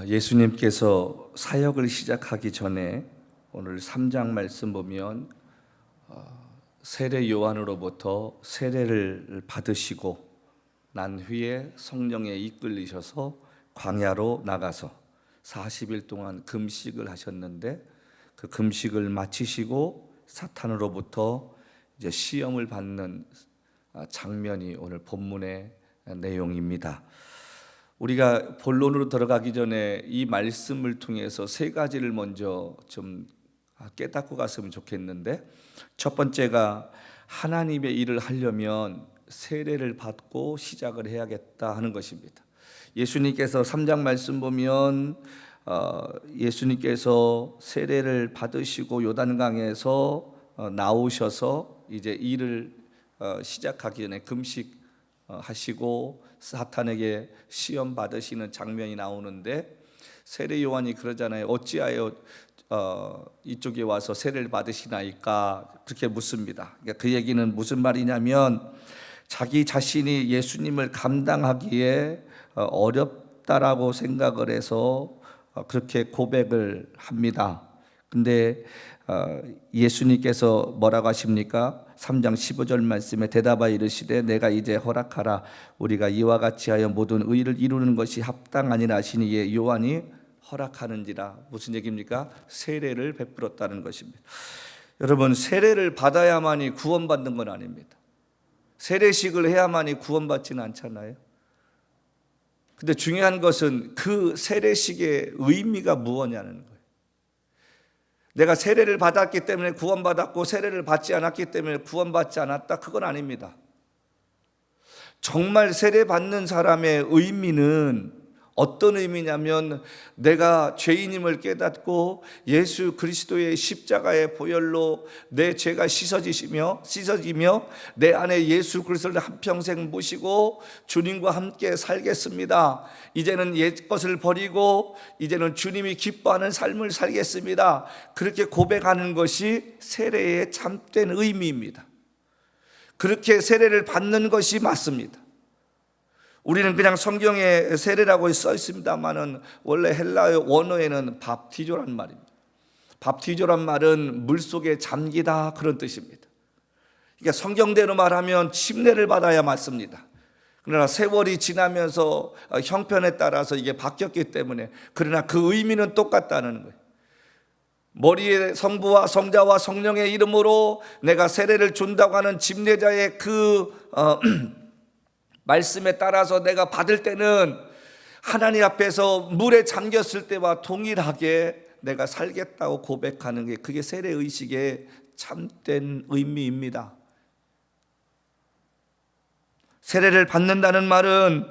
예수님께서 사역을 시작하기 전에 오늘 3장 말씀 보면 세례 요한으로부터 세례를 받으시고 난 후에 성령에 이끌리셔서 광야로 나가서 40일 동안 금식을 하셨는데, 그 금식을 마치시고 사탄으로부터 이제 시험을 받는 장면이 오늘 본문의 내용입니다. 우리가 본론으로 들어가기 전에 이 말씀을 통해서 세 가지를 먼저 좀 깨닫고 갔으면 좋겠는데, 첫 번째가 하나님의 일을 하려면 세례를 받고 시작을 해야겠다 하는 것입니다. 예수님께서 3장 말씀 보면 예수님께서 세례를 받으시고 요단강에서 나오셔서 이제 일을 시작하기 전에 금식 하시고 사탄에게 시험 받으시는 장면이 나오는데, 세례 요한이 그러잖아요. 어찌하여 이쪽에 와서 세례를 받으시나이까 그렇게 묻습니다. 그러니까 그 얘기는 무슨 말이냐면, 자기 자신이 예수님을 감당하기에 어렵다라고 생각을 해서 그렇게 고백을 합니다. 근데 예수님께서 뭐라고 하십니까? 3장 15절 말씀에 대답하여 이르시되 내가 이제 허락하라. 우리가 이와 같이 하여 모든 의를 이루는 것이 합당하니라 하시니 이에 요한이 허락하는지라. 무슨 얘기입니까? 세례를 베풀었다는 것입니다. 여러분, 세례를 받아야만이 구원받는 건 아닙니다. 세례식을 해야만이 구원받지는 않잖아요. 근데 중요한 것은 그 세례식의 의미가 무엇이냐는 거예요. 내가 세례를 받았기 때문에 구원받았고 세례를 받지 않았기 때문에 구원받지 않았다, 그건 아닙니다. 정말 세례 받는 사람의 의미는 어떤 의미냐면, 내가 죄인임을 깨닫고 예수 그리스도의 십자가의 보혈로 내 죄가 씻어지며 내 안에 예수 그리스도를 한평생 모시고 주님과 함께 살겠습니다. 이제는 옛 것을 버리고 이제는 주님이 기뻐하는 삶을 살겠습니다. 그렇게 고백하는 것이 세례의 참된 의미입니다. 그렇게 세례를 받는 것이 맞습니다. 우리는 그냥 성경에 세례라고 써 있습니다만은 원래 헬라어 원어에는 밥티조란 말입니다. 밥티조란 말은 물속에 잠기다, 그런 뜻입니다. 그러니까 성경대로 말하면 침례를 받아야 맞습니다. 그러나 세월이 지나면서 형편에 따라서 이게 바뀌었기 때문에, 그러나 그 의미는 똑같다는 거예요. 머리에 성부와 성자와 성령의 이름으로 내가 세례를 준다고 하는 침례자의 그 말씀에 따라서 내가 받을 때는 하나님 앞에서 물에 잠겼을 때와 동일하게 내가 살겠다고 고백하는 게, 그게 세례의식의 참된 의미입니다. 세례를 받는다는 말은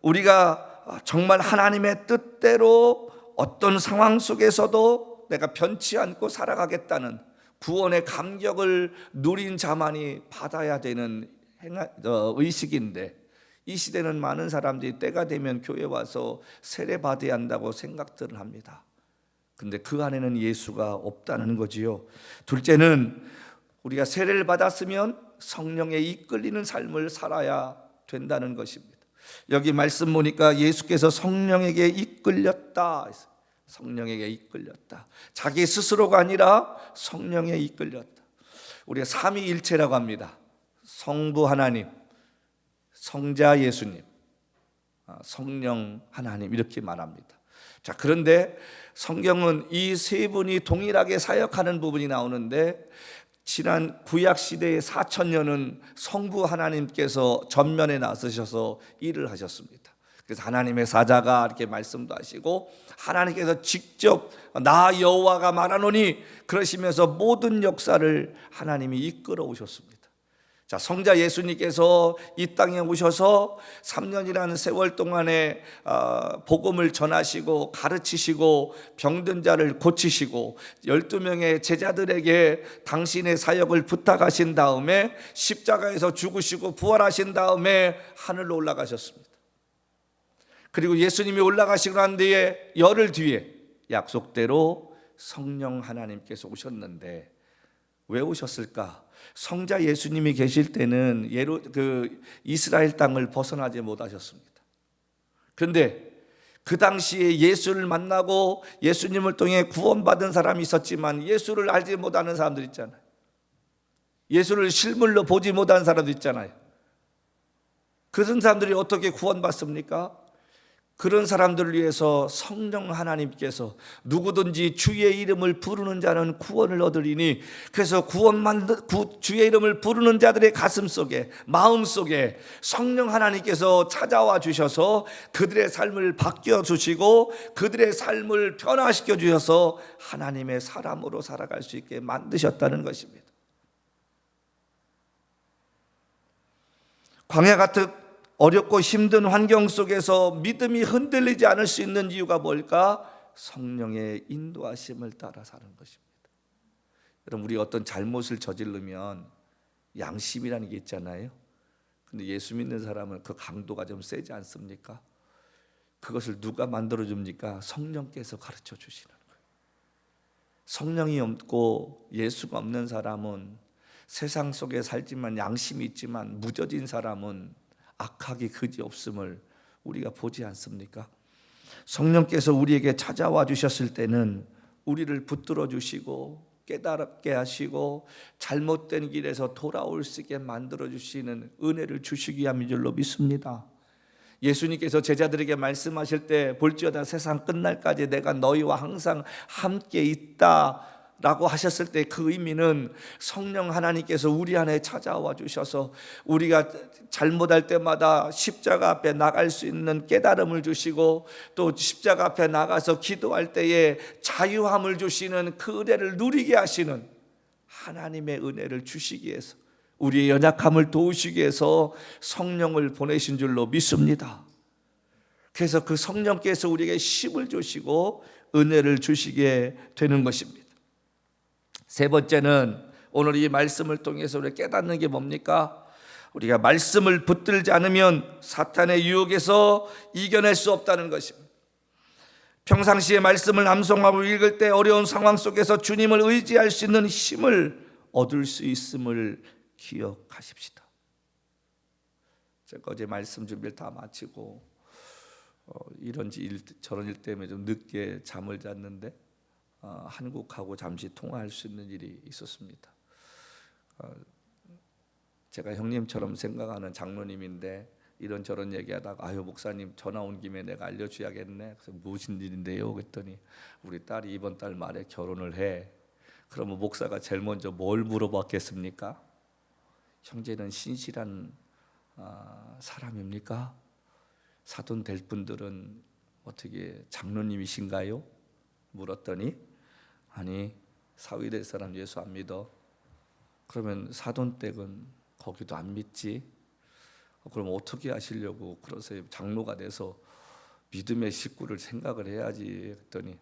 우리가 정말 하나님의 뜻대로 어떤 상황 속에서도 내가 변치 않고 살아가겠다는 구원의 감격을 누린 자만이 받아야 되는 의식인데, 이 시대는 많은 사람들이 때가 되면 교회 와서 세례 받아야 한다고 생각들을 합니다. 근데 그 안에는 예수가 없다는 거지요. 둘째는 우리가 세례를 받았으면 성령에 이끌리는 삶을 살아야 된다는 것입니다. 여기 말씀 보니까 예수께서 성령에게 이끌렸다. 성령에게 이끌렸다. 자기 스스로가 아니라 성령에 이끌렸다. 우리가 삼위일체라고 합니다. 성부 하나님, 성자 예수님, 성령 하나님, 이렇게 말합니다. 자, 그런데 성경은 이 세 분이 동일하게 사역하는 부분이 나오는데, 지난 구약 시대의 4,000년은 성부 하나님께서 전면에 나서셔서 일을 하셨습니다. 그래서 하나님의 사자가 이렇게 말씀도 하시고, 하나님께서 직접 나 여호와가 말하노니 그러시면서 모든 역사를 하나님이 이끌어 오셨습니다. 자, 성자 예수님께서 이 땅에 오셔서 3년이라는 세월 동안에 복음을 전하시고 가르치시고 병든 자를 고치시고 12명의 제자들에게 당신의 사역을 부탁하신 다음에 십자가에서 죽으시고 부활하신 다음에 하늘로 올라가셨습니다. 그리고 예수님이 올라가시고 난 뒤에 열흘 뒤에 약속대로 성령 하나님께서 오셨는데, 왜 오셨을까? 성자 예수님이 계실 때는 이스라엘 땅을 벗어나지 못하셨습니다. 그런데 그 당시에 예수를 만나고 예수님을 통해 구원받은 사람이 있었지만 예수를 알지 못하는 사람들 있잖아요. 예수를 실물로 보지 못한 사람도 있잖아요. 그런 사람들이 어떻게 구원받습니까? 그런 사람들을 위해서 성령 하나님께서 누구든지 주의 이름을 부르는 자는 구원을 얻으리니, 그래서 주의 이름을 부르는 자들의 가슴 속에, 마음 속에 성령 하나님께서 찾아와 주셔서 그들의 삶을 바뀌어 주시고 그들의 삶을 변화시켜 주셔서 하나님의 사람으로 살아갈 수 있게 만드셨다는 것입니다. 광야 같은 어렵고 힘든 환경 속에서 믿음이 흔들리지 않을 수 있는 이유가 뭘까? 성령의 인도하심을 따라 사는 것입니다. 여러분, 우리 어떤 잘못을 저지르면 양심이라는 게 있잖아요. 근데 예수 믿는 사람은 그 강도가 좀 세지 않습니까? 그것을 누가 만들어줍니까? 성령께서 가르쳐 주시는 거예요. 성령이 없고 예수가 없는 사람은, 세상 속에 살지만 양심이 있지만 무뎌진 사람은 악하기 그지없음을 우리가 보지 않습니까? 성령께서 우리에게 찾아와 주셨을 때는 우리를 붙들어 주시고 깨닫게 하시고 잘못된 길에서 돌아올 수 있게 만들어 주시는 은혜를 주시기 위함인 줄로 믿습니다. 예수님께서 제자들에게 말씀하실 때 볼지어다 세상 끝날까지 내가 너희와 항상 함께 있다 라고 하셨을 때 그 의미는 성령 하나님께서 우리 안에 찾아와 주셔서 우리가 잘못할 때마다 십자가 앞에 나갈 수 있는 깨달음을 주시고, 또 십자가 앞에 나가서 기도할 때에 자유함을 주시는 그 은혜를 누리게 하시는 하나님의 은혜를 주시기 위해서, 우리의 연약함을 도우시기 위해서 성령을 보내신 줄로 믿습니다. 그래서 그 성령께서 우리에게 힘을 주시고 은혜를 주시게 되는 것입니다. 세 번째는 오늘 이 말씀을 통해서 우리가 깨닫는 게 뭡니까? 우리가 말씀을 붙들지 않으면 사탄의 유혹에서 이겨낼 수 없다는 것입니다. 평상시에 말씀을 암송하고 읽을 때 어려운 상황 속에서 주님을 의지할 수 있는 힘을 얻을 수 있음을 기억하십시다. 제가 어제 말씀 준비를 다 마치고 이런지 저런 일 때문에 좀 늦게 잠을 잤는데 한국하고 잠시 통화할 수 있는 일이 있었습니다. 제가 형님처럼 생각하는 장로님인데 이런저런 얘기하다가 아유 목사님 전화 온 김에 내가 알려줘야겠네. 그래서 무슨 일인데요? 그랬더니 우리 딸이 이번 달 말에 결혼을 해. 그러면 목사가 제일 먼저 뭘 물어봤겠습니까? 형제는 신실한 사람입니까? 사돈 될 분들은 어떻게 장로님이신가요? 물었더니 아니 사위 될 사람 예수 안 믿어. 그러면 사돈댁은 거기도 안 믿지. 그럼 어떻게 하시려고 그러세요? 장로가 돼서 믿음의 식구를 생각을 해야지. 그랬더니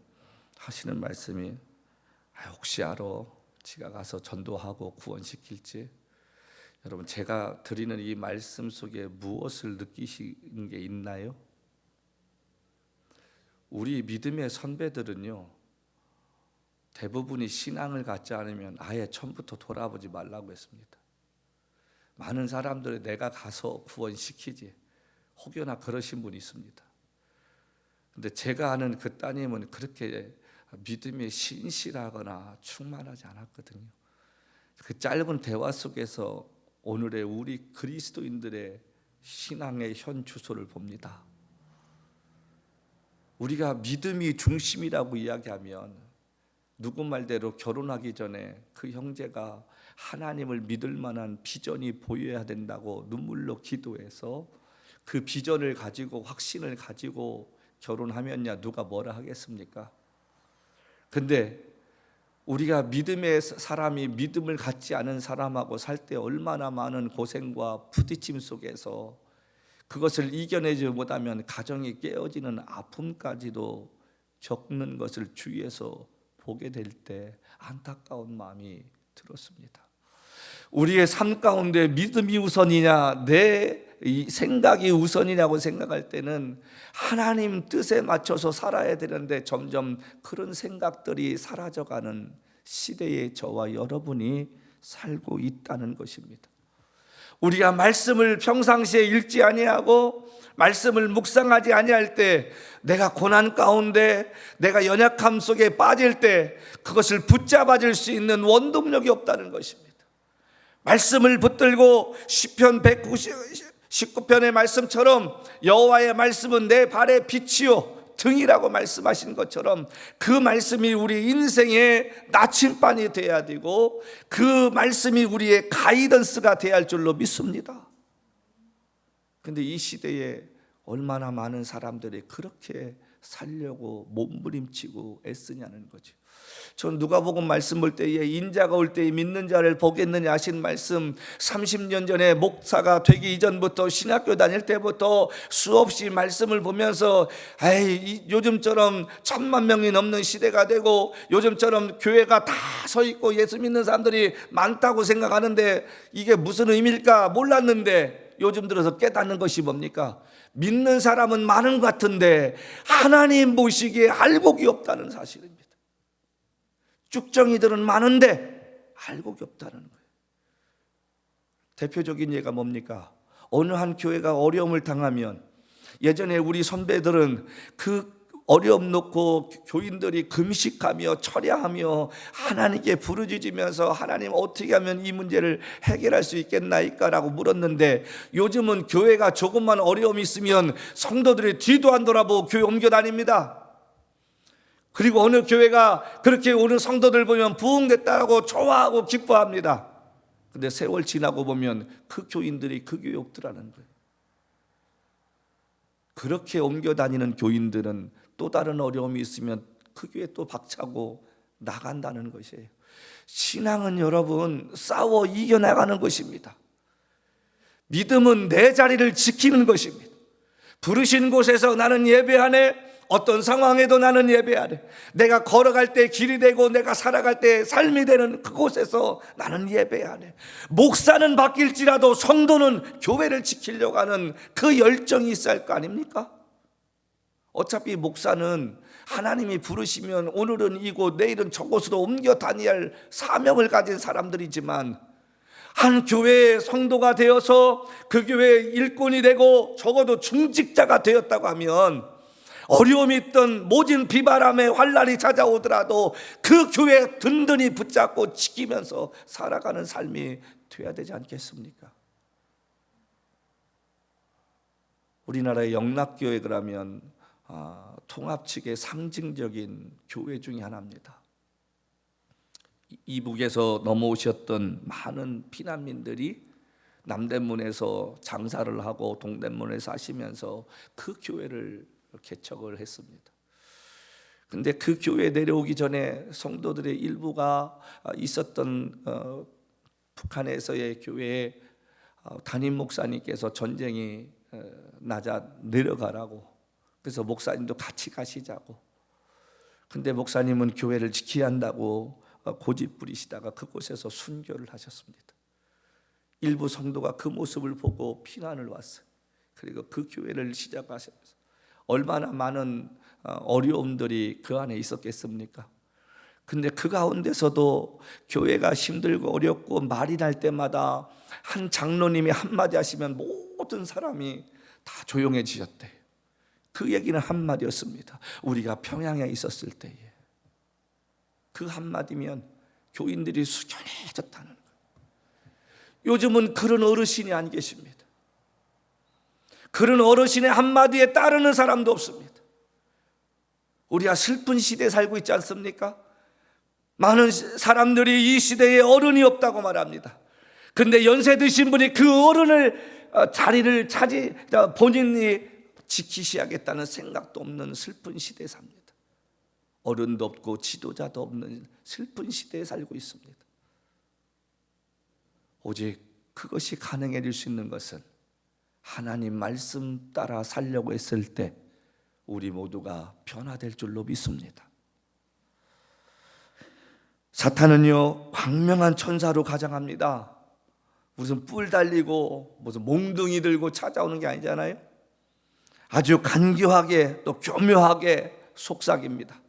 하시는 말씀이 혹시 알아? 지가 가서 전도하고 구원시킬지. 여러분, 제가 드리는 이 말씀 속에 무엇을 느끼시는 게 있나요? 우리 믿음의 선배들은요, 대부분이 신앙을 갖지 않으면 아예 처음부터 돌아보지 말라고 했습니다. 많은 사람들이 내가 가서 구원시키지 혹여나 그러신 분이 있습니다. 근데 제가 아는 그 따님은 그렇게 믿음에 신실하거나 충만하지 않았거든요. 그 짧은 대화 속에서 오늘의 우리 그리스도인들의 신앙의 현 주소를 봅니다. 우리가 믿음이 중심이라고 이야기하면 누구 말대로 결혼하기 전에 그 형제가 하나님을 믿을 만한 비전이 보여야 된다고 눈물로 기도해서 그 비전을 가지고 확신을 가지고 결혼하면야 누가 뭐라 하겠습니까? 근데 우리가 믿음의 사람이 믿음을 갖지 않은 사람하고 살 때 얼마나 많은 고생과 부딪힘 속에서 그것을 이겨내지 못하면 가정이 깨어지는 아픔까지도 겪는 것을 주위에서 보게 될 때 안타까운 마음이 들었습니다. 우리의 삶 가운데 믿음이 우선이냐 내 생각이 우선이냐고 생각할 때는 하나님 뜻에 맞춰서 살아야 되는데 점점 그런 생각들이 사라져가는 시대에 저와 여러분이 살고 있다는 것입니다. 우리가 말씀을 평상시에 읽지 아니하고 말씀을 묵상하지 아니할 때, 내가 고난 가운데, 내가 연약함 속에 빠질 때 그것을 붙잡아줄 수 있는 원동력이 없다는 것입니다. 말씀을 붙들고 시편 119편의 말씀처럼 여호와의 말씀은 내 발의 빛이요 등이라고 말씀하신 것처럼 그 말씀이 우리 인생의 나침반이 되어야 되고 그 말씀이 우리의 가이던스가 되어야 할 줄로 믿습니다. 근데 이 시대에 얼마나 많은 사람들이 그렇게 살려고 몸부림치고 애쓰냐는 거죠. 전 누가복음 말씀 볼 때에 인자가 올 때에 믿는 자를 보겠느냐 하신 말씀, 30년 전에 목사가 되기 이전부터 신학교 다닐 때부터 수없이 말씀을 보면서 요즘처럼 1000만 명이 넘는 시대가 되고 요즘처럼 교회가 다 서 있고 예수 믿는 사람들이 많다고 생각하는데 이게 무슨 의미일까 몰랐는데 요즘 들어서 깨닫는 것이 뭡니까? 믿는 사람은 많은 것 같은데 하나님 보시기에 알곡이 없다는 사실입니다. 쭉정이들은 많은데 알곡이 없다는 거예요. 대표적인 예가 뭡니까? 어느 한 교회가 어려움을 당하면 예전에 우리 선배들은 그 어려움 놓고 교인들이 금식하며 철야하며 하나님께 부르짖으면서 하나님 어떻게 하면 이 문제를 해결할 수 있겠나이까 라고 물었는데, 요즘은 교회가 조금만 어려움이 있으면 성도들이 뒤도 안 돌아보고 교회 옮겨 다닙니다. 그리고 어느 교회가 그렇게 오는 성도들 보면 부흥됐다고 좋아하고 기뻐합니다. 근데 세월 지나고 보면 그 교인들이 그 교회에 없더라는 거예요. 그렇게 옮겨 다니는 교인들은 또 다른 어려움이 있으면 그 교회 또 박차고 나간다는 것이에요. 신앙은 여러분 싸워 이겨나가는 것입니다. 믿음은 내 자리를 지키는 것입니다. 부르신 곳에서 나는 예배하네, 어떤 상황에도 나는 예배하네, 내가 걸어갈 때 길이 되고 내가 살아갈 때 삶이 되는 그곳에서 나는 예배하네. 목사는 바뀔지라도 성도는 교회를 지키려고 하는 그 열정이 있어야 할 거 아닙니까? 어차피 목사는 하나님이 부르시면 오늘은 이곳 내일은 저곳으로 옮겨 다녀야 할 사명을 가진 사람들이지만, 한 교회의 성도가 되어서 그 교회의 일꾼이 되고 적어도 중직자가 되었다고 하면 어려움이 있던 모진 비바람에 환난이 찾아오더라도 그 교회에 든든히 붙잡고 지키면서 살아가는 삶이 돼야 되지 않겠습니까? 우리나라의 영락교회 그러면 통합 측의 상징적인 교회 중에 하나입니다. 이북에서 넘어오셨던 많은 피난민들이 남대문에서 장사를 하고 동대문에 사시면서 그 교회를 개척을 했습니다. 근데 그 교회에 내려오기 전에 성도들의 일부가 있었던 북한에서의 교회에 담임 목사님께서 전쟁이 나자 내려가라고, 그래서 목사님도 같이 가시자고. 근데 목사님은 교회를 지켜야 한다고 고집 부리시다가 그곳에서 순교를 하셨습니다. 일부 성도가 그 모습을 보고 피난을 왔어요. 그리고 그 교회를 시작하셨어요. 얼마나 많은 어려움들이 그 안에 있었겠습니까? 근데 그 가운데서도 교회가 힘들고 어렵고 말이 날 때마다 한 장로님이 한마디 하시면 모든 사람이 다 조용해지셨대요. 그 얘기는 한마디였습니다. 우리가 평양에 있었을 때에 그 한마디면 교인들이 숙연해졌다는 거예요. 요즘은 그런 어르신이 안 계십니다. 그런 어르신의 한마디에 따르는 사람도 없습니다. 우리가 슬픈 시대에 살고 있지 않습니까? 많은 사람들이 이 시대에 어른이 없다고 말합니다. 근데 연세 드신 분이 그 어른을 자리를 본인이 지키셔야겠다는 생각도 없는 슬픈 시대에 삽니다. 어른도 없고 지도자도 없는 슬픈 시대에 살고 있습니다. 오직 그것이 가능해질 수 있는 것은 하나님 말씀 따라 살려고 했을 때 우리 모두가 변화될 줄로 믿습니다. 사탄은요, 광명한 천사로 가장합니다. 무슨 뿔 달리고 무슨 몽둥이 들고 찾아오는 게 아니잖아요. 아주 간교하게 또 교묘하게 속삭입니다.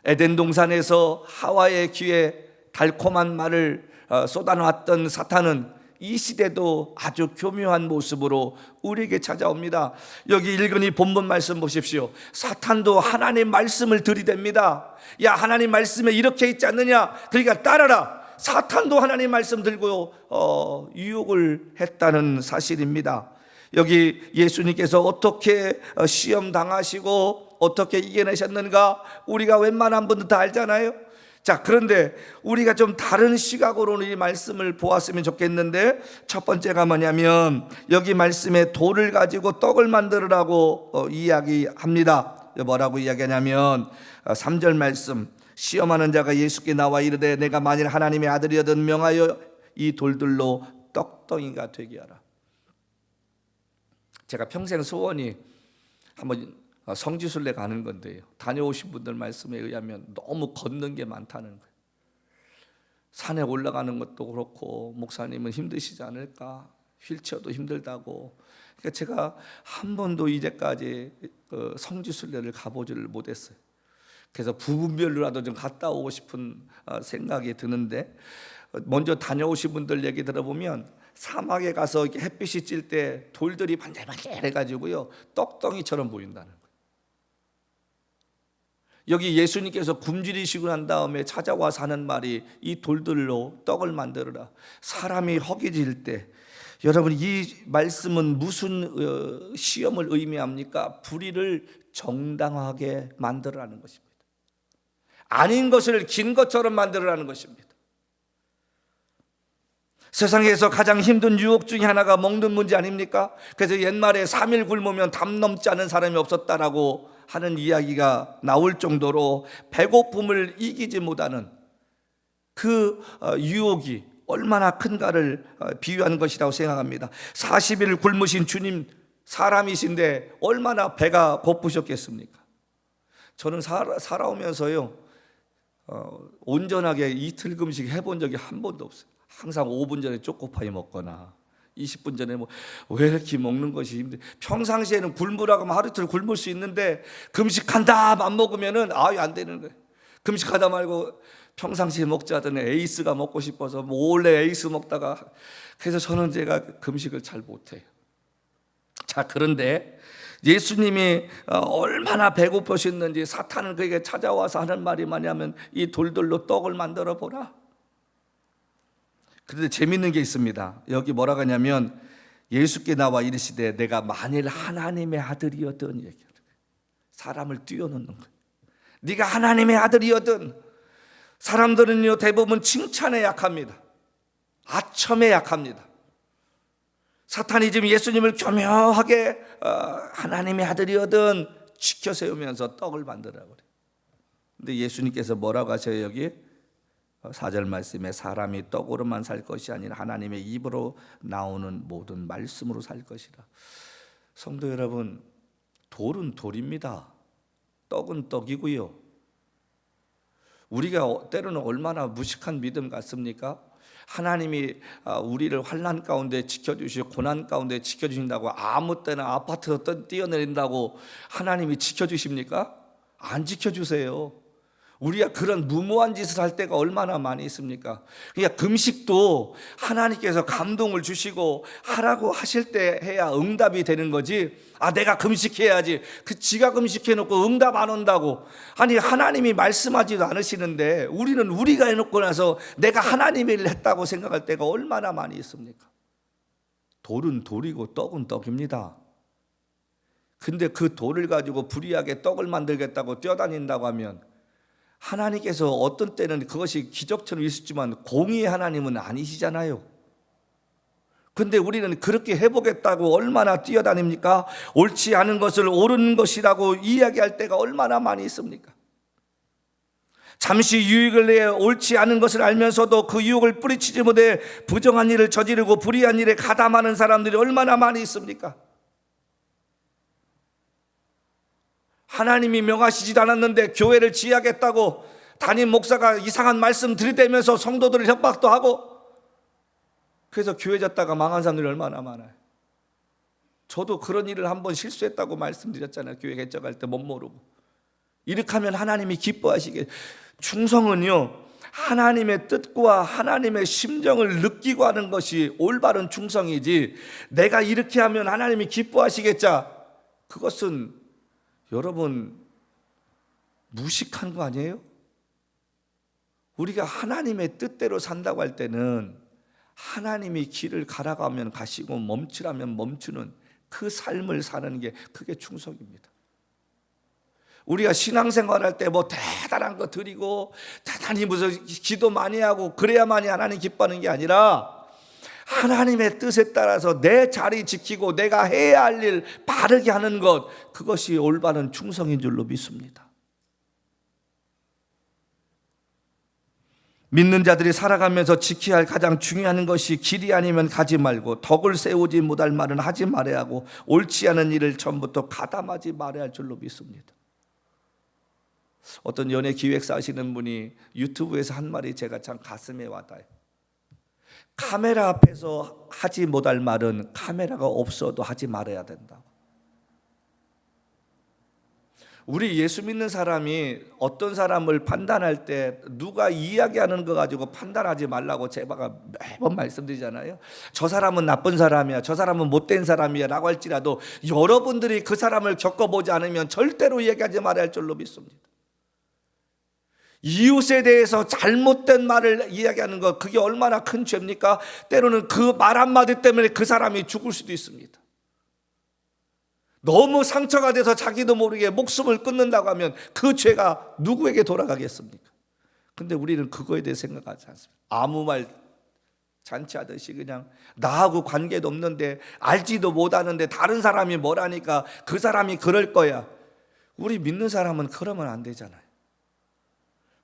에덴 동산에서 하와의 귀에 달콤한 말을 쏟아놨던 사탄은 이 시대도 아주 교묘한 모습으로 우리에게 찾아옵니다. 여기 읽은 이 본문 말씀 보십시오. 사탄도 하나님 말씀을 들이댑니다. 야, 하나님 말씀에 이렇게 있지 않느냐, 그러니까 따라라. 사탄도 하나님 말씀 들고 유혹을 했다는 사실입니다. 여기 예수님께서 어떻게 시험 당하시고 어떻게 이겨내셨는가 우리가 웬만한 분들 다 알잖아요. 자, 그런데 우리가 좀 다른 시각으로 이 말씀을 보았으면 좋겠는데, 첫 번째가 뭐냐면 여기 말씀에 돌을 가지고 떡을 만들으라고 이야기합니다. 뭐라고 이야기하냐면 3절 말씀, 시험하는 자가 예수께 나와 이르되 내가 만일 하나님의 아들이거든 명하여 이 돌들로 떡덩이가 되게 하라. 제가 평생 소원이 한번 성지순례 가는 건데요, 다녀오신 분들 말씀에 의하면 너무 걷는 게 많다는 거예요. 산에 올라가는 것도 그렇고 목사님은 힘드시지 않을까, 휠체어도 힘들다고. 그러니까 제가 한 번도 이제까지 성지순례를 가보지를 못했어요. 그래서 부분별로라도 좀 갔다 오고 싶은 생각이 드는데, 먼저 다녀오신 분들 얘기 들어보면 사막에 가서 이렇게 햇빛이 찔 때 돌들이 반질반질해가지고요 떡덩이처럼 보인다는 거예요. 여기 예수님께서 굶주리시고 난 다음에 찾아와서 하는 말이 이 돌들로 떡을 만들어라. 사람이 허기질 때, 여러분 이 말씀은 무슨 시험을 의미합니까? 불의를 정당하게 만들어라는 것입니다. 아닌 것을 긴 것처럼 만들어라는 것입니다. 세상에서 가장 힘든 유혹 중에 하나가 먹는 문제 아닙니까? 그래서 옛말에 3일 굶으면 담 넘지 않은 사람이 없었다라고 하는 이야기가 나올 정도로 배고픔을 이기지 못하는 그 유혹이 얼마나 큰가를 비유한 것이라고 생각합니다. 40일 굶으신 주님 사람이신데 얼마나 배가 고프셨겠습니까? 저는 살아오면서요 온전하게 이틀 금식 해본 적이 한 번도 없어요. 항상 5분 전에 초코파이 먹거나 20분 전에 왜 이렇게 먹는 것이 힘들어. 평상시에는 굶으라고 하면 하루 이틀 굶을 수 있는데 금식한다 안 먹으면은 안 되는 거예요. 금식하다 말고 평상시에 먹지 않던 에이스가 먹고 싶어서 몰래 에이스 먹다가, 그래서 저는 제가 금식을 잘 못해요. 자, 그런데 예수님이 얼마나 배고프셨는지 사탄은 그에게 찾아와서 하는 말이 뭐냐면 이 돌들로 떡을 만들어 보라. 그런데 재밌는 게 있습니다. 여기 뭐라고 하냐면 예수께 나와 이르시되 내가 만일 하나님의 아들이었든 얘기하는 거예요. 사람을 뛰어넘는 거예요. 네가 하나님의 아들이었든. 사람들은요 대부분 칭찬에 약합니다. 아첨에 약합니다. 사탄이 지금 예수님을 교묘하게 하나님의 아들이었든 지켜 세우면서 떡을 만들라고 그래요. 근데 예수님께서 뭐라고 하셔요? 여기 4절 말씀에 사람이 떡으로만 살 것이 아니라 하나님의 입으로 나오는 모든 말씀으로 살 것이라. 성도 여러분, 돌은 돌입니다. 떡은 떡이고요. 우리가 때로는 얼마나 무식한 믿음 같습니까? 하나님이 우리를 환난 가운데 지켜주시고 고난 가운데 지켜주신다고 아무 때나 아파트에서 뛰어내린다고 하나님이 지켜주십니까? 안 지켜주세요. 우리가 그런 무모한 짓을 할 때가 얼마나 많이 있습니까? 그러니까 금식도 하나님께서 감동을 주시고 하라고 하실 때 해야 응답이 되는 거지. 내가 금식해야지. 지가 금식해놓고 응답 안 온다고. 아니, 하나님이 말씀하지도 않으시는데 우리는 우리가 해놓고 나서 내가 하나님이 일 했다고 생각할 때가 얼마나 많이 있습니까? 돌은 돌이고 떡은 떡입니다. 근데 그 돌을 가지고 불의하게 떡을 만들겠다고 뛰어다닌다고 하면, 하나님께서 어떤 때는 그것이 기적처럼 있었지만 공의의 하나님은 아니시잖아요. 근데 우리는 그렇게 해보겠다고 얼마나 뛰어다닙니까? 옳지 않은 것을 옳은 것이라고 이야기할 때가 얼마나 많이 있습니까? 잠시 유익을 내어 옳지 않은 것을 알면서도 그 유혹을 뿌리치지 못해 부정한 일을 저지르고 불의한 일에 가담하는 사람들이 얼마나 많이 있습니까? 하나님이 명하시지도 않았는데 교회를 지하겠다고 담임 목사가 이상한 말씀 들이대면서 성도들을 협박도 하고, 그래서 교회 졌다가 망한 사람들이 얼마나 많아요. 저도 그런 일을 한번 실수했다고 말씀드렸잖아요. 교회 개척할 때 못 모르고. 이렇게 하면 하나님이 기뻐하시게. 충성은요 하나님의 뜻과 하나님의 심정을 느끼고 하는 것이 올바른 충성이지, 내가 이렇게 하면 하나님이 기뻐하시겠자, 그것은 여러분 무식한 거 아니에요? 우리가 하나님의 뜻대로 산다고 할 때는 하나님이 길을 가라가면 가시고 멈추라면 멈추는 그 삶을 사는 게, 그게 충성입니다. 우리가 신앙생활할 때 뭐 대단한 거 드리고 대단히 무슨 기도 많이 하고 그래야만이 하나님 기뻐하는 게 아니라, 하나님의 뜻에 따라서 내 자리 지키고 내가 해야 할 일 바르게 하는 것, 그것이 올바른 충성인 줄로 믿습니다. 믿는 자들이 살아가면서 지켜야 할 가장 중요한 것이, 길이 아니면 가지 말고 덕을 세우지 못할 말은 하지 말아야 하고 옳지 않은 일을 처음부터 가담하지 말아야 할 줄로 믿습니다. 어떤 연예 기획사 하시는 분이 유튜브에서 한 말이 제가 참 가슴에 와닿아요. 카메라 앞에서 하지 못할 말은 카메라가 없어도 하지 말아야 된다. 우리 예수 믿는 사람이 어떤 사람을 판단할 때 누가 이야기하는 거 가지고 판단하지 말라고 제가 매번 말씀드리잖아요. 저 사람은 나쁜 사람이야, 저 사람은 못된 사람이야 라고 할지라도 여러분들이 그 사람을 겪어보지 않으면 절대로 얘기하지 말아야 할 줄로 믿습니다. 이웃에 대해서 잘못된 말을 이야기하는 것, 그게 얼마나 큰 죄입니까? 때로는 그 말 한마디 때문에 그 사람이 죽을 수도 있습니다. 너무 상처가 돼서 자기도 모르게 목숨을 끊는다고 하면 그 죄가 누구에게 돌아가겠습니까? 근데 우리는 그거에 대해 생각하지 않습니다. 아무 말 잔치하듯이 그냥 나하고 관계도 없는데, 알지도 못하는데 다른 사람이 뭐라니까 그 사람이 그럴 거야. 우리 믿는 사람은 그러면 안 되잖아요.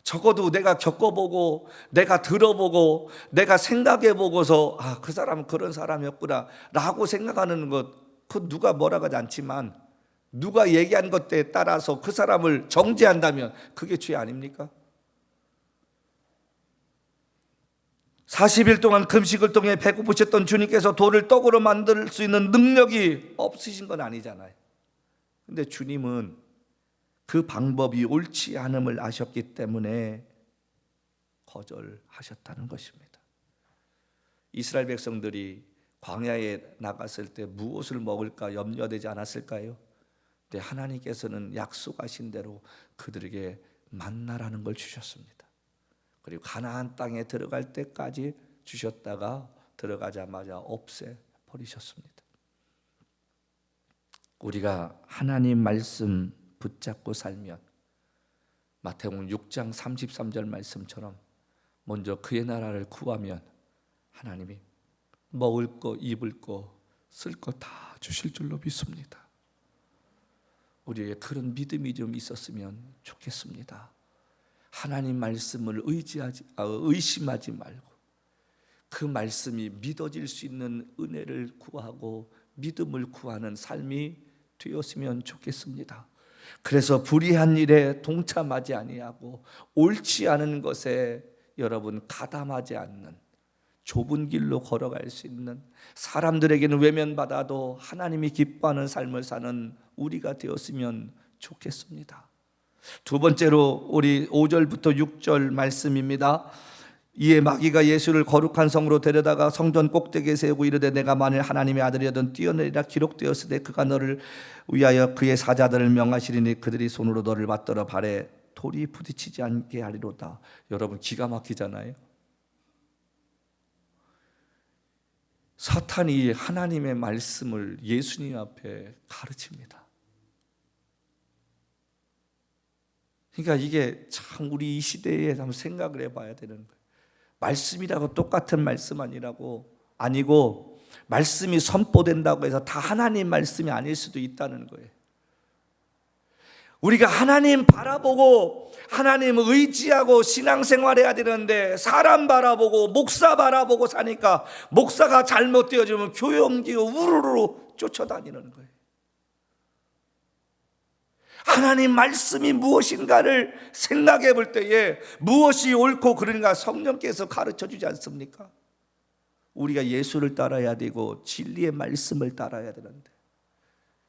적어도 내가 겪어보고 내가 들어보고 내가 생각해보고서 그 사람은 그런 사람이었구나 라고 생각하는 것, 그 누가 뭐라고 하지 않지만 누가 얘기한 것에 따라서 그 사람을 정죄한다면 그게 죄 아닙니까? 40일 동안 금식을 통해 배고프셨던 주님께서 돌을 떡으로 만들 수 있는 능력이 없으신 건 아니잖아요. 근데 주님은 그 방법이 옳지 않음을 아셨기 때문에 거절하셨다는 것입니다. 이스라엘 백성들이 광야에 나갔을 때 무엇을 먹을까 염려되지 않았을까요? 근데 하나님께서는 약속하신 대로 그들에게 만나라는 걸 주셨습니다. 그리고 가나안 땅에 들어갈 때까지 주셨다가 들어가자마자 없애 버리셨습니다. 우리가 하나님 말씀 붙잡고 살면 마태복음 6장 33절 말씀처럼 먼저 그의 나라를 구하면 하나님이 먹을 거, 입을 거, 쓸 거 다 주실 줄로 믿습니다. 우리에게 그런 믿음이 좀 있었으면 좋겠습니다. 하나님 말씀을 의심하지 말고 그 말씀이 믿어질 수 있는 은혜를 구하고 믿음을 구하는 삶이 되었으면 좋겠습니다. 그래서 불의한 일에 동참하지 아니하고 옳지 않은 것에 여러분 가담하지 않는 좁은 길로 걸어갈 수 있는, 사람들에게는 외면받아도 하나님이 기뻐하는 삶을 사는 우리가 되었으면 좋겠습니다. 두 번째로 우리 5절부터 6절 말씀입니다. 이에 마귀가 예수를 거룩한 성으로 데려다가 성전 꼭대기에 세우고 이르되 내가 만일 하나님의 아들이거든 뛰어내리라 기록되었으되 그가 너를 위하여 그의 사자들을 명하시리니 그들이 손으로 너를 받들어 발에 돌이 부딪히지 않게 하리로다. 여러분 기가 막히잖아요. 사탄이 하나님의 말씀을 예수님 앞에 가르칩니다. 그러니까 이게 참 우리 이 시대에 한번 생각을 해봐야 되는 거예요. 말씀이라고 똑같은 말씀 아니고 말씀이 선포된다고 해서 다 하나님 말씀이 아닐 수도 있다는 거예요. 우리가 하나님 바라보고 하나님 의지하고 신앙생활해야 되는데 사람 바라보고 목사 바라보고 사니까 목사가 잘못되어지면 교회 옮기고 우르르 쫓아다니는 거예요. 하나님 말씀이 무엇인가를 생각해 볼 때에 무엇이 옳고 그른가 성령께서 가르쳐 주지 않습니까? 우리가 예수를 따라야 되고 진리의 말씀을 따라야 되는데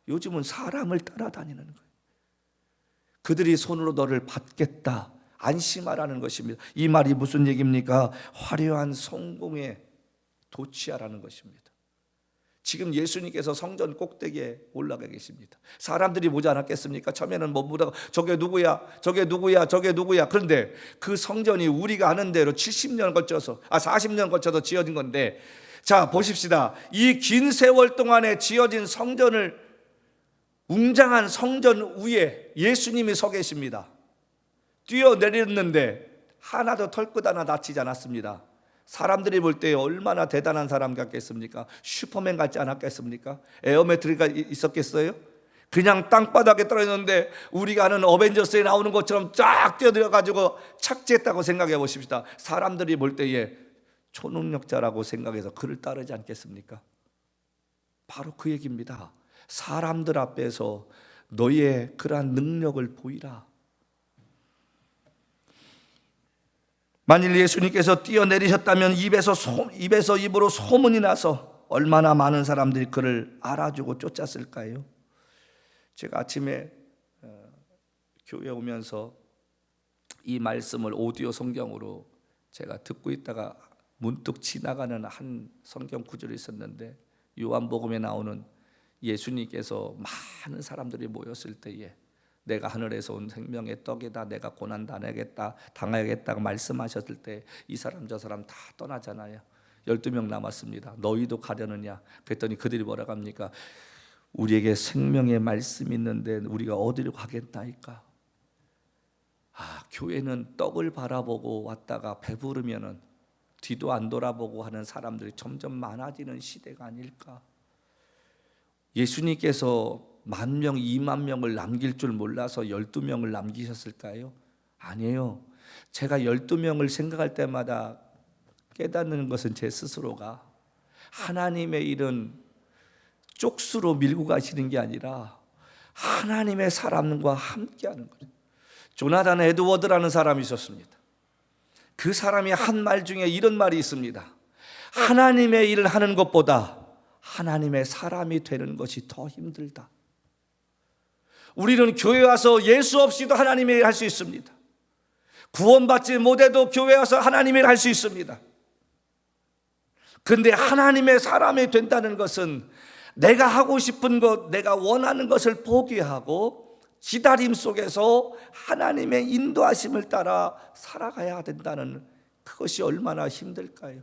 요즘은 사람을 따라다니는 거예요. 그들이 손으로 너를 받겠다, 안심하라는 것입니다. 이 말이 무슨 얘기입니까? 화려한 성공에 도취하라는 것입니다. 지금 예수님께서 성전 꼭대기에 올라가 계십니다. 사람들이 보지 않았겠습니까? 처음에는 뭐 묻다가 저게 누구야? 저게 누구야? 저게 누구야? 그런데 그 성전이 우리가 아는 대로 40년 거쳐서 지어진 건데, 자 보십시다. 이 긴 세월 동안에 지어진 성전을, 웅장한 성전 위에 예수님이 서 계십니다. 뛰어내렸는데 하나도 털끝 하나 다치지 않았습니다. 사람들이 볼 때 얼마나 대단한 사람 같겠습니까? 슈퍼맨 같지 않았겠습니까? 에어매트리가 있었겠어요? 그냥 땅바닥에 떨어졌는데 우리가 아는 어벤져스에 나오는 것처럼 쫙 뛰어들어가지고 착지했다고 생각해 보십시다. 사람들이 볼 때에 초능력자라고 생각해서 그를 따르지 않겠습니까? 바로 그 얘기입니다. 사람들 앞에서 너의 그러한 능력을 보이라. 만일 예수님께서 뛰어내리셨다면 입에서 입으로 소문이 나서 얼마나 많은 사람들이 그를 알아주고 쫓았을까요? 제가 아침에 교회 오면서 이 말씀을 오디오 성경으로 제가 듣고 있다가 문득 지나가는 한 성경 구절이 있었는데, 요한복음에 나오는 예수님께서 많은 사람들이 모였을 때에 내가 하늘에서 온 생명의 떡이다, 내가 고난 당하겠다고 말씀하셨을 때 이 사람 저 사람 다 떠나잖아요. 12명 남았습니다. 너희도 가려느냐? 그랬더니 그들이 뭐라고 합니까? 우리에게 생명의 말씀이 있는데 우리가 어디로 가겠나이까? 교회는 떡을 바라보고 왔다가 배부르면은 뒤도 안 돌아보고 하는 사람들이 점점 많아지는 시대가 아닐까? 예수님께서 10,000명, 20,000명을 남길 줄 몰라서 12명을 남기셨을까요? 아니에요. 제가 12명을 생각할 때마다 깨닫는 것은 제 스스로가 하나님의 일은 쪽수로 밀고 가시는 게 아니라 하나님의 사람과 함께하는 거예요. 조나단 에드워드라는 사람이 있었습니다. 그 사람이 한 말 중에 이런 말이 있습니다. 하나님의 일을 하는 것보다 하나님의 사람이 되는 것이 더 힘들다. 우리는 교회 와서 예수 없이도 하나님의 일을 할 수 있습니다. 구원받지 못해도 교회 와서 하나님의 일을 할 수 있습니다. 그런데 하나님의 사람이 된다는 것은 내가 하고 싶은 것, 내가 원하는 것을 포기하고 기다림 속에서 하나님의 인도하심을 따라 살아가야 된다는, 그것이 얼마나 힘들까요?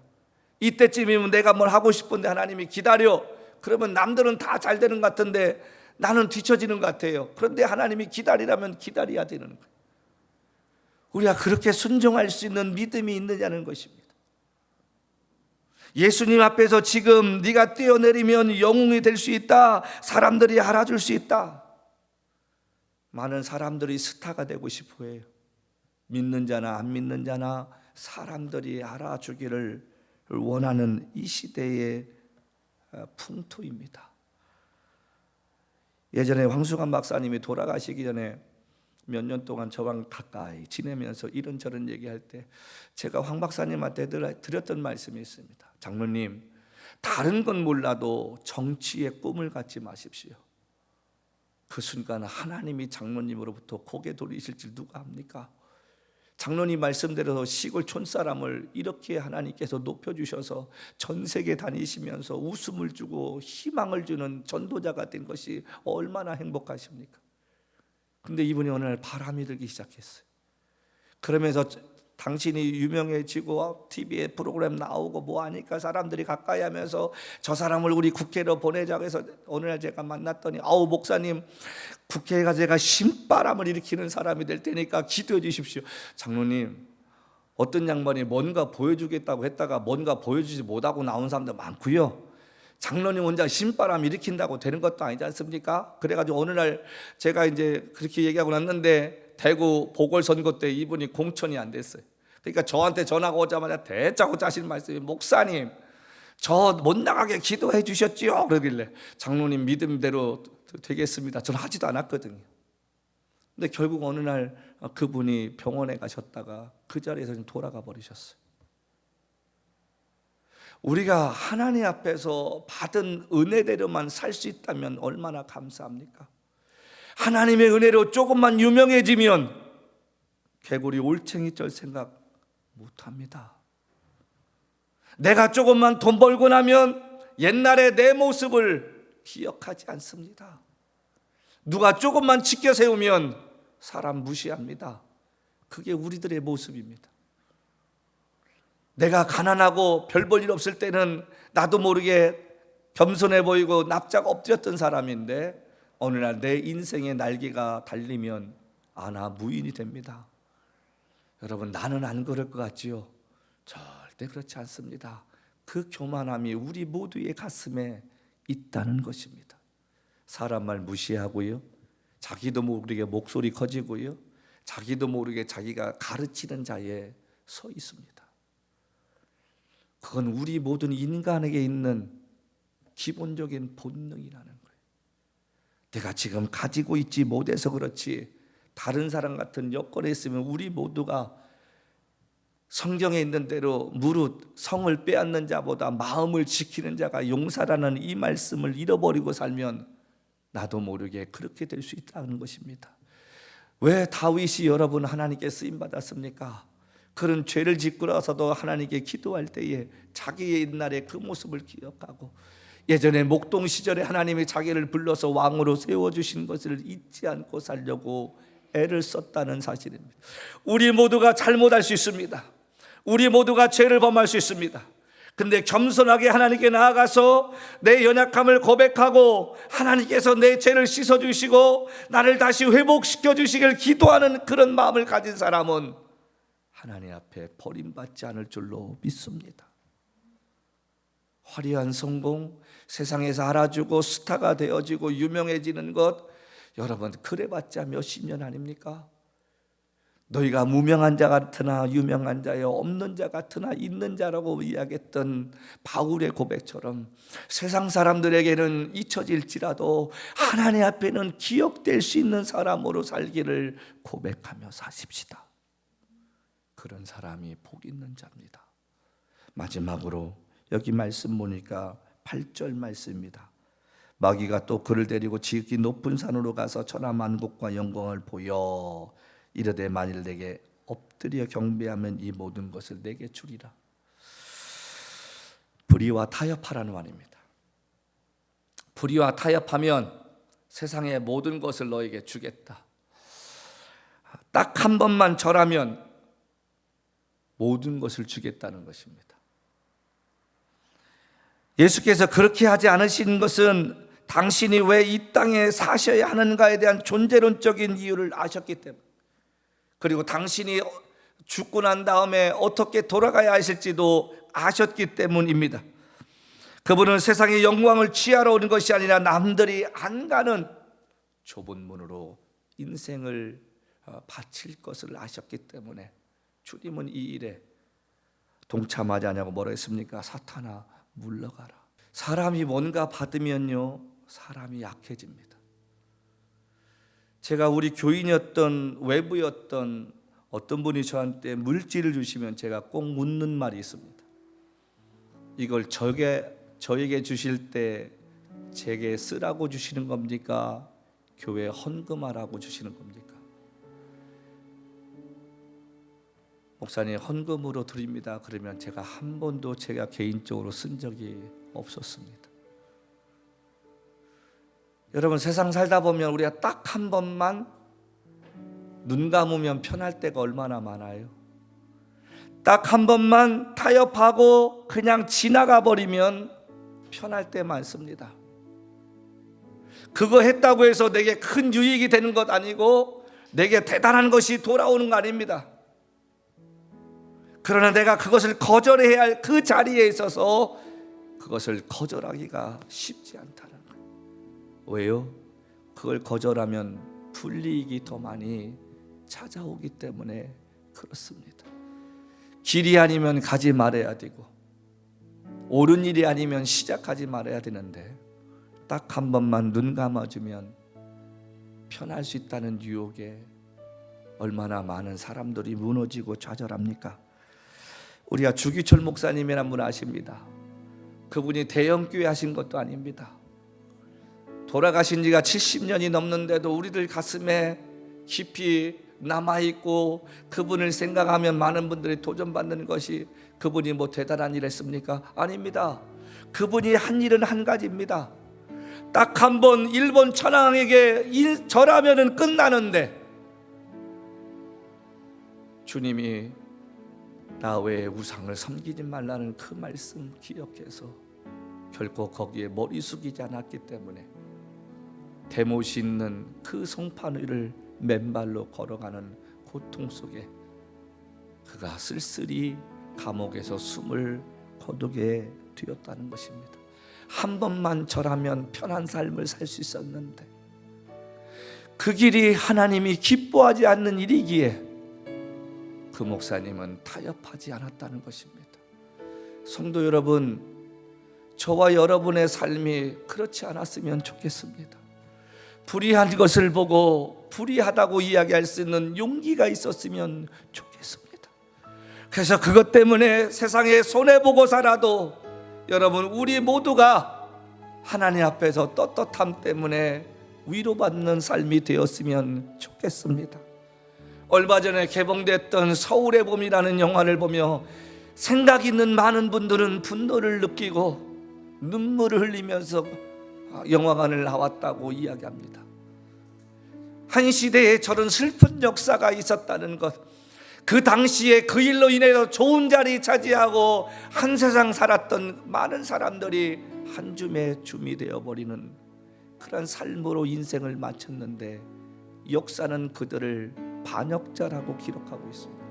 이때쯤이면 내가 뭘 하고 싶은데 하나님이 기다려. 그러면 남들은 다 잘 되는 것 같은데 나는 뒤처지는 것 같아요. 그런데 하나님이 기다리라면 기다려야 되는 거예요. 우리가 그렇게 순종할 수 있는 믿음이 있느냐는 것입니다. 예수님 앞에서 지금 네가 뛰어내리면 영웅이 될 수 있다. 사람들이 알아줄 수 있다. 많은 사람들이 스타가 되고 싶어 해요. 믿는 자나 안 믿는 자나 사람들이 알아주기를 원하는 이 시대의 풍토입니다. 예전에 황수관 박사님이 돌아가시기 전에 몇 년 동안 저랑 가까이 지내면서 이런저런 얘기할 때 제가 황 박사님한테 드렸던 말씀이 있습니다. 장로님, 다른 건 몰라도 정치의 꿈을 갖지 마십시오. 그 순간 하나님이 장로님으로부터 고개 돌리실 줄 누가 압니까? 장로님 말씀대로 시골 촌사람을 이렇게 하나님께서 높여주셔서 전 세계 다니시면서 웃음을 주고 희망을 주는 전도자가 된 것이 얼마나 행복하십니까? 근데 이분이 어느 날 바람이 들기 시작했어요. 그러면서 당신이 유명해지고 TV에 프로그램 나오고 뭐 하니까 사람들이 가까이 하면서 저 사람을 우리 국회로 보내자고 해서 어느 날 제가 만났더니 목사님, 국회에 가서 제가 신바람을 일으키는 사람이 될 테니까 기도해 주십시오. 장로님, 어떤 양반이 뭔가 보여주겠다고 했다가 뭔가 보여주지 못하고 나온 사람들 많고요. 장로님 혼자 신바람 일으킨다고 되는 것도 아니지 않습니까? 그래가지고 어느 날 제가 이제 그렇게 얘기하고 났는데 대구 보궐선거 때 이분이 공천이 안 됐어요. 그러니까 저한테 전화가 오자마자 대짜고짜 하시는 말씀이, 목사님 저 못 나가게 기도해 주셨지요? 그러길래 장로님 믿음대로 되겠습니다. 저는 하지도 않았거든요. 근데 결국 어느 날 그분이 병원에 가셨다가 그 자리에서 돌아가 버리셨어요. 우리가 하나님 앞에서 받은 은혜대로만 살 수 있다면 얼마나 감사합니까? 하나님의 은혜로 조금만 유명해지면 개구리 올챙이쩔 생각 못합니다. 내가 조금만 돈 벌고 나면 옛날의 내 모습을 기억하지 않습니다. 누가 조금만 지켜 세우면 사람 무시합니다. 그게 우리들의 모습입니다. 내가 가난하고 별 볼 일 없을 때는 나도 모르게 겸손해 보이고 납작 엎드렸던 사람인데 어느 날 내 인생의 날개가 달리면 나 무인이 됩니다. 여러분, 나는 안 그럴 것 같지요? 절대 그렇지 않습니다. 그 교만함이 우리 모두의 가슴에 있다는 것입니다. 사람 말 무시하고요, 자기도 모르게 목소리 커지고요, 자기도 모르게 자기가 가르치는 자에 서 있습니다. 그건 우리 모든 인간에게 있는 기본적인 본능이라는 거예요. 내가 지금 가지고 있지 못해서 그렇지 다른 사람 같은 여건에 있으면 우리 모두가 성경에 있는 대로 무릇 성을 빼앗는 자보다 마음을 지키는 자가 용사라는 이 말씀을 잃어버리고 살면 나도 모르게 그렇게 될 수 있다는 것입니다. 왜 다윗이 여러분 하나님께 쓰임받았습니까? 그런 죄를 짓고 나서도 하나님께 기도할 때에 자기의 옛날의 그 모습을 기억하고 예전에 목동 시절에 하나님이 자기를 불러서 왕으로 세워주신 것을 잊지 않고 살려고 애를 썼다는 사실입니다. 우리 모두가 잘못할 수 있습니다. 우리 모두가 죄를 범할 수 있습니다. 근데 겸손하게 하나님께 나아가서 내 연약함을 고백하고 하나님께서 내 죄를 씻어주시고 나를 다시 회복시켜 주시길 기도하는 그런 마음을 가진 사람은 하나님 앞에 버림받지 않을 줄로 믿습니다. 화려한 성공, 세상에서 알아주고 스타가 되어지고 유명해지는 것, 여러분 그래봤자 몇십 년 아닙니까? 너희가 무명한 자 같으나 유명한 자여 없는 자 같으나 있는 자라고 이야기했던 바울의 고백처럼 세상 사람들에게는 잊혀질지라도 하나님 앞에는 기억될 수 있는 사람으로 살기를 고백하며 사십시다. 그런 사람이 복 있는 자입니다. 마지막으로 여기 말씀 보니까 8절 말씀입니다. 마귀가 또 그를 데리고 지극히 높은 산으로 가서 천하만국과 영광을 보여 이르되 만일 내게 엎드려 경배하면 이 모든 것을 내게 주리라. 불의와 타협하라는 말입니다. 불의와 타협하면 세상의 모든 것을 너에게 주겠다. 딱 한 번만 절하면 모든 것을 주겠다는 것입니다. 예수께서 그렇게 하지 않으신 것은 당신이 왜 이 땅에 사셔야 하는가에 대한 존재론적인 이유를 아셨기 때문에, 그리고 당신이 죽고 난 다음에 어떻게 돌아가야 하실지도 아셨기 때문입니다. 그분은 세상의 영광을 취하러 오는 것이 아니라 남들이 안 가는 좁은 문으로 인생을 바칠 것을 아셨기 때문에 주님은 이 일에 동참하지 않냐고 뭐라 했습니까? 사탄아 물러가라. 사람이 뭔가 받으면요, 사람이 약해집니다. 제가 우리 교인이었던 외부였던 어떤 분이 저한테 물질을 주시면 제가 꼭 묻는 말이 있습니다. 이걸 저에게 주실 때 제게 쓰라고 주시는 겁니까? 교회에 헌금하라고 주시는 겁니까? 목사님 헌금으로 드립니다. 그러면 제가 한 번도 제가 개인적으로 쓴 적이 없었습니다. 여러분 세상 살다 보면 우리가 딱 한 번만 눈 감으면 편할 때가 얼마나 많아요. 딱 한 번만 타협하고 그냥 지나가 버리면 편할 때 많습니다. 그거 했다고 해서 내게 큰 유익이 되는 것 아니고 내게 대단한 것이 돌아오는 거 아닙니다. 그러나 내가 그것을 거절해야 할 그 자리에 있어서 그것을 거절하기가 쉽지 않다는 거예요. 왜요? 그걸 거절하면 불이익이 더 많이 찾아오기 때문에 그렇습니다. 길이 아니면 가지 말아야 되고 옳은 일이 아니면 시작하지 말아야 되는데 딱 한 번만 눈 감아주면 편할 수 있다는 유혹에 얼마나 많은 사람들이 무너지고 좌절합니까? 우리가 주기철 목사님이라는 분 아십니다. 그분이 대형교회 하신 것도 아닙니다. 돌아가신 지가 70년이 넘는데도 우리들 가슴에 깊이 남아있고 그분을 생각하면 많은 분들이 도전받는 것이 그분이 뭐 대단한 일 했습니까? 아닙니다. 그분이 한 일은 한 가지입니다. 딱 한 번 일본 천황에게 절하면 끝나는데 주님이 나 외에 우상을 섬기지 말라는 그 말씀 기억해서 결코 거기에 머리 숙이지 않았기 때문에 대못이 있는 그 송판 위를 맨발로 걸어가는 고통 속에 그가 쓸쓸히 감옥에서 숨을 거두게 되었다는 것입니다. 한 번만 절하면 편한 삶을 살 수 있었는데 그 길이 하나님이 기뻐하지 않는 일이기에 그 목사님은 타협하지 않았다는 것입니다. 성도 여러분, 저와 여러분의 삶이 그렇지 않았으면 좋겠습니다. 불의한 것을 보고 불의하다고 이야기할 수 있는 용기가 있었으면 좋겠습니다. 그래서 그것 때문에 세상에 손해보고 살아도 여러분, 우리 모두가 하나님 앞에서 떳떳함 때문에 위로받는 삶이 되었으면 좋겠습니다. 얼마 전에 개봉됐던 서울의 봄이라는 영화를 보며 생각 있는 많은 분들은 분노를 느끼고 눈물을 흘리면서 영화관을 나왔다고 이야기합니다. 한 시대에 저런 슬픈 역사가 있었다는 것, 그 당시에 그 일로 인해서 좋은 자리 차지하고 한 세상 살았던 많은 사람들이 한 줌의 줌이 되어버리는 그런 삶으로 인생을 마쳤는데 역사는 그들을 반역자라고 기록하고 있습니다.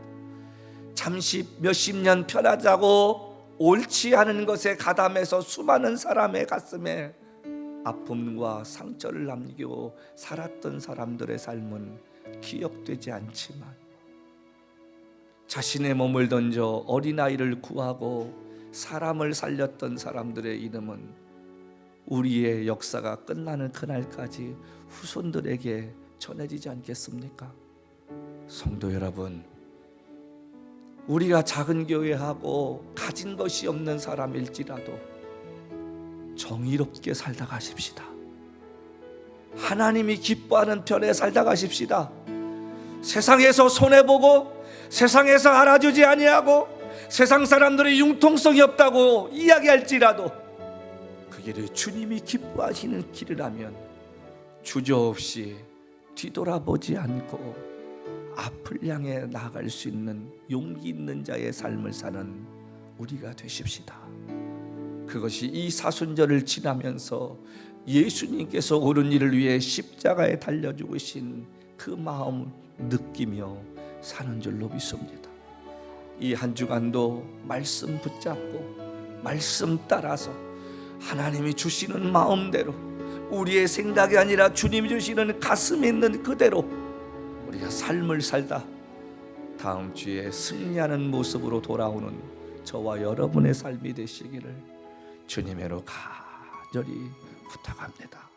잠시 몇십 년 편하자고 옳지 않은 것에 가담해서 수많은 사람의 가슴에 아픔과 상처를 남기고 살았던 사람들의 삶은 기억되지 않지만 자신의 몸을 던져 어린아이를 구하고 사람을 살렸던 사람들의 이름은 우리의 역사가 끝나는 그날까지 후손들에게 전해지지 않겠습니까? 성도 여러분, 우리가 작은 교회하고 가진 것이 없는 사람일지라도 정의롭게 살다 가십시다. 하나님이 기뻐하는 편에 살다 가십시다. 세상에서 손해보고 세상에서 알아주지 아니하고 세상 사람들이 융통성이 없다고 이야기할지라도 그 길이 주님이 기뻐하시는 길이라면 주저없이 뒤돌아보지 않고 앞을 향해 나아갈 수 있는 용기 있는 자의 삶을 사는 우리가 되십시다. 그것이 이 사순절을 지나면서 예수님께서 옳은 일을 위해 십자가에 달려 죽으신 그 마음을 느끼며 사는 줄로 믿습니다. 이 한 주간도 말씀 붙잡고 말씀 따라서 하나님이 주시는 마음대로 우리의 생각이 아니라 주님이 주시는 가슴에 있는 그대로 우리가 삶을 살다 다음 주에 승리하는 모습으로 돌아오는 저와 여러분의 삶이 되시기를 주님으로 간절히 부탁합니다.